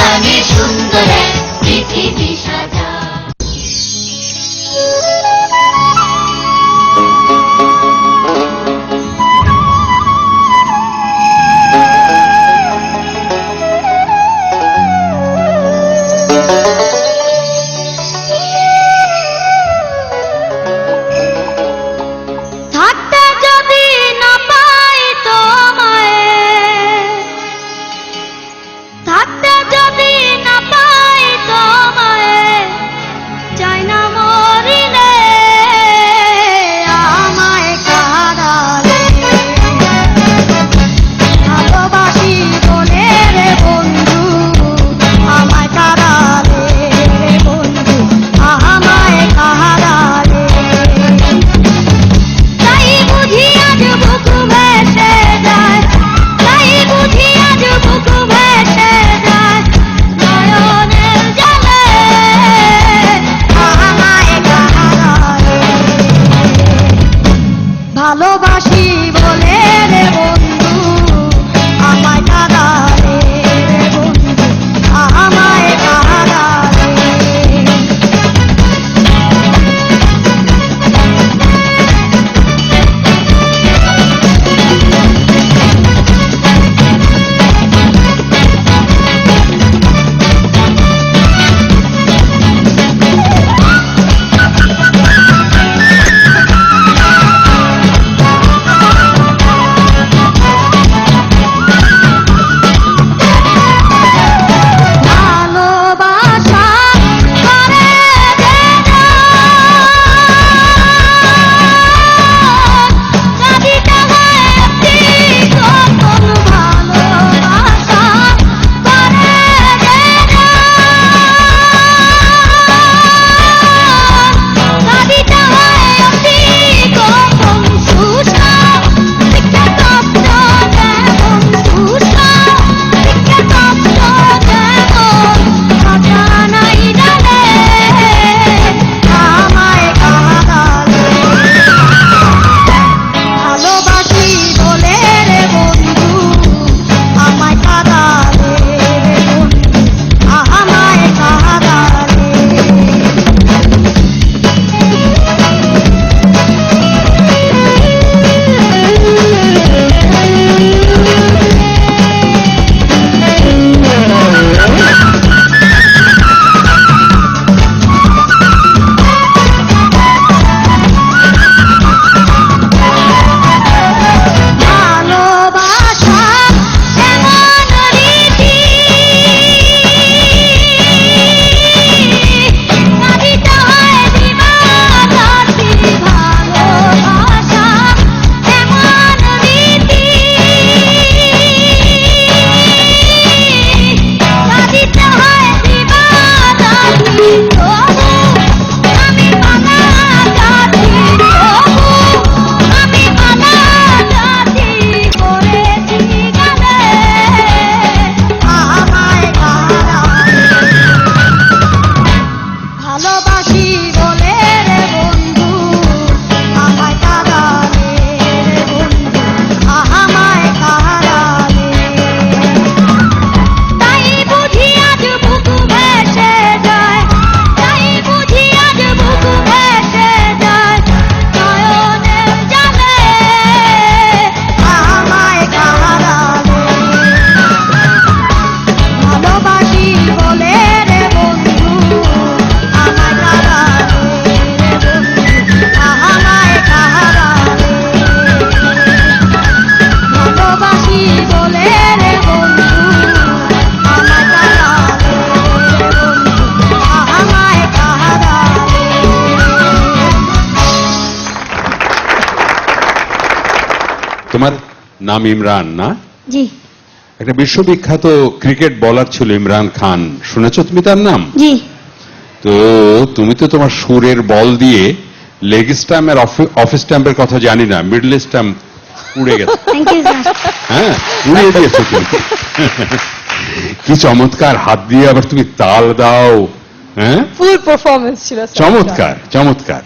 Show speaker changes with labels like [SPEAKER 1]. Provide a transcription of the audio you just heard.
[SPEAKER 1] গানে সুন্দর এক পৃথিবী সাজা।
[SPEAKER 2] ভালোবাসি বলে রে বন্ধু আমায় কাঁদালে রে বন্ধু আমায় কাঁদালে।
[SPEAKER 3] তোমার নাম ইমরান না?
[SPEAKER 2] জি।
[SPEAKER 3] একটা বিশ্ববিখ্যাত ক্রিকেট বোলার ছিল ইমরান খান, শুনেছো তুমি তার নাম?
[SPEAKER 2] জি।
[SPEAKER 3] তো তুমি তো তোমার সুরের বল দিয়ে লেগ স্ট্যাম্প আর অফ স্ট্যাম্পের কথা জানি না, মিডল স্ট্যাম্প উড়ে গেছে।
[SPEAKER 2] Thank you sir.
[SPEAKER 3] হ্যাঁ, উড়িয়ে দিয়েছো তুমি। কি চমৎকার, হাত দিয়ে আবার তুমি তাল দাও। হ্যাঁ,
[SPEAKER 4] ফুল পারফরমেন্স ছিল।
[SPEAKER 3] চমৎকার চমৎকার।